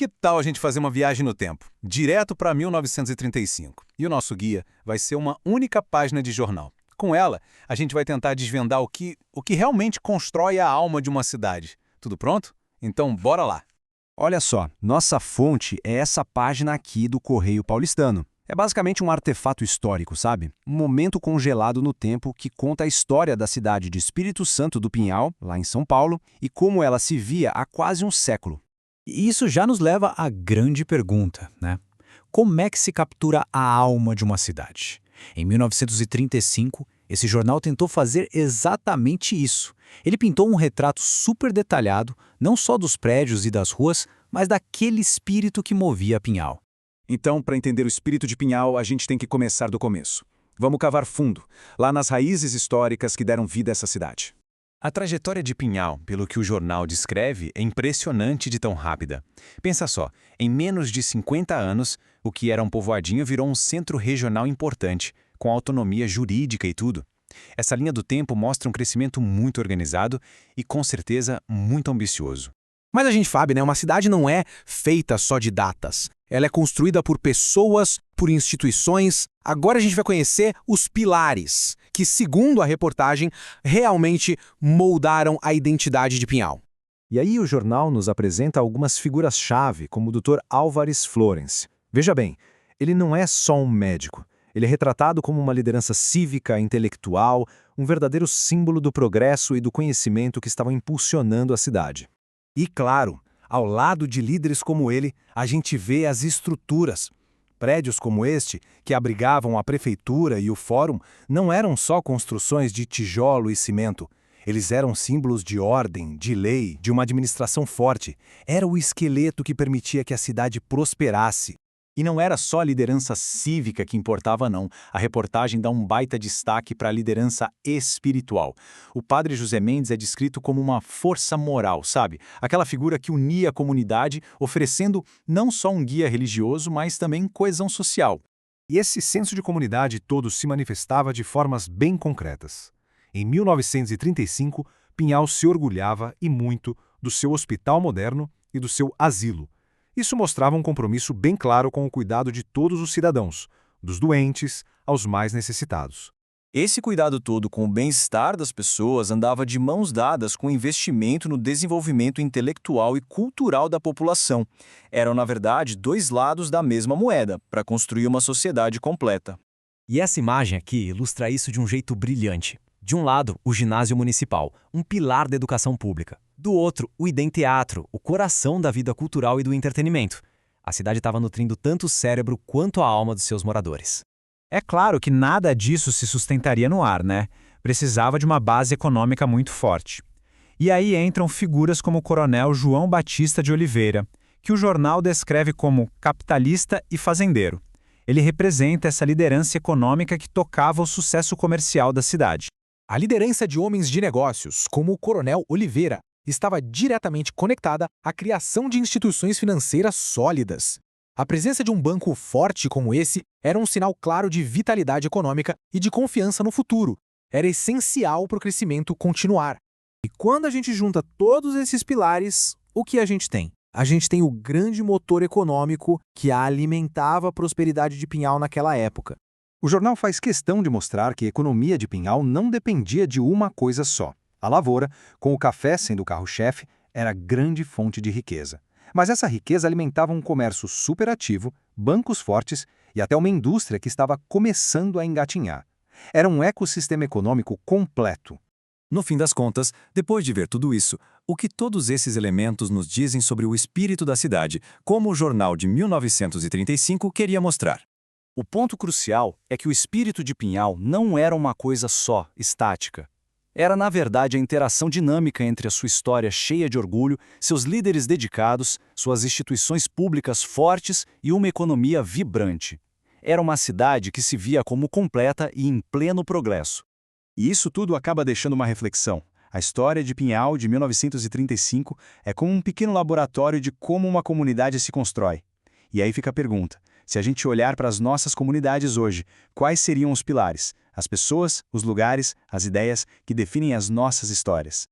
Que tal a gente fazer uma viagem no tempo, direto para 1935? E o nosso guia vai ser uma única página de jornal. Com ela, a gente vai tentar desvendar o que realmente constrói a alma de uma cidade. Tudo pronto? Então, bora lá! Olha só, nossa fonte é essa página aqui do Correio Paulistano. É basicamente um artefato histórico, sabe? Um momento congelado no tempo que conta a história da cidade de Espírito Santo do Pinhal, lá em São Paulo, e como ela se via há quase um século. E isso já nos leva à grande pergunta, né? Como é que se captura a alma de uma cidade? Em 1935, esse jornal tentou fazer exatamente isso. Ele pintou um retrato super detalhado, não só dos prédios e das ruas, mas daquele espírito que movia Pinhal. Então, para entender o espírito de Pinhal, a gente tem que começar do começo. Vamos cavar fundo, lá nas raízes históricas que deram vida a essa cidade. A trajetória de Pinhal, pelo que o jornal descreve, é impressionante de tão rápida. Pensa só, em menos de 50 anos, o que era um povoadinho virou um centro regional importante, com autonomia jurídica e tudo. Essa linha do tempo mostra um crescimento muito organizado e, com certeza, muito ambicioso. Mas a gente sabe, né? Uma cidade não é feita só de datas. Ela é construída por pessoas, por instituições. Agora a gente vai conhecer os pilares, que, segundo a reportagem, realmente moldaram a identidade de Pinhal. E aí o jornal nos apresenta algumas figuras-chave, como o Dr. Álvares Florence. Veja bem, ele não é só um médico. Ele é retratado como uma liderança cívica, intelectual, um verdadeiro símbolo do progresso e do conhecimento que estavam impulsionando a cidade. E claro, ao lado de líderes como ele, a gente vê as estruturas. Prédios como este, que abrigavam a prefeitura e o fórum, não eram só construções de tijolo e cimento. Eles eram símbolos de ordem, de lei, de uma administração forte. Era o esqueleto que permitia que a cidade prosperasse. E não era só a liderança cívica que importava, não. A reportagem dá um baita destaque para a liderança espiritual. O padre José Mendes é descrito como uma força moral, sabe? Aquela figura que unia a comunidade, oferecendo não só um guia religioso, mas também coesão social. E esse senso de comunidade todo se manifestava de formas bem concretas. Em 1935, Pinhal se orgulhava, e muito, do seu hospital moderno e do seu asilo. Isso mostrava um compromisso bem claro com o cuidado de todos os cidadãos, dos doentes aos mais necessitados. Esse cuidado todo com o bem-estar das pessoas andava de mãos dadas com o investimento no desenvolvimento intelectual e cultural da população. Eram, na verdade, dois lados da mesma moeda, para construir uma sociedade completa. E essa imagem aqui ilustra isso de um jeito brilhante. De um lado, o ginásio municipal, um pilar da educação pública. Do outro, o Idem Teatro, o coração da vida cultural e do entretenimento. A cidade estava nutrindo tanto o cérebro quanto a alma dos seus moradores. É claro que nada disso se sustentaria no ar, né? Precisava de uma base econômica muito forte. E aí entram figuras como o coronel João Batista de Oliveira, que o jornal descreve como capitalista e fazendeiro. Ele representa essa liderança econômica que tocava o sucesso comercial da cidade. A liderança de homens de negócios, como o coronel Oliveira, estava diretamente conectada à criação de instituições financeiras sólidas. A presença de um banco forte como esse era um sinal claro de vitalidade econômica e de confiança no futuro. Era essencial para o crescimento continuar. E quando a gente junta todos esses pilares, o que a gente tem? A gente tem o grande motor econômico que alimentava a prosperidade de Pinhal naquela época. O jornal faz questão de mostrar que a economia de Pinhal não dependia de uma coisa só. A lavoura, com o café sendo o carro-chefe, era grande fonte de riqueza. Mas essa riqueza alimentava um comércio superativo, bancos fortes e até uma indústria que estava começando a engatinhar. Era um ecossistema econômico completo. No fim das contas, depois de ver tudo isso, o que todos esses elementos nos dizem sobre o espírito da cidade, como o jornal de 1935 queria mostrar? O ponto crucial é que o espírito de Pinhal não era uma coisa só, estática. Era, na verdade, a interação dinâmica entre a sua história cheia de orgulho, seus líderes dedicados, suas instituições públicas fortes e uma economia vibrante. Era uma cidade que se via como completa e em pleno progresso. E isso tudo acaba deixando uma reflexão. A história de Pinhal, de 1935, é como um pequeno laboratório de como uma comunidade se constrói. E aí fica a pergunta: se a gente olhar para as nossas comunidades hoje, quais seriam os pilares? As pessoas, os lugares, as ideias que definem as nossas histórias?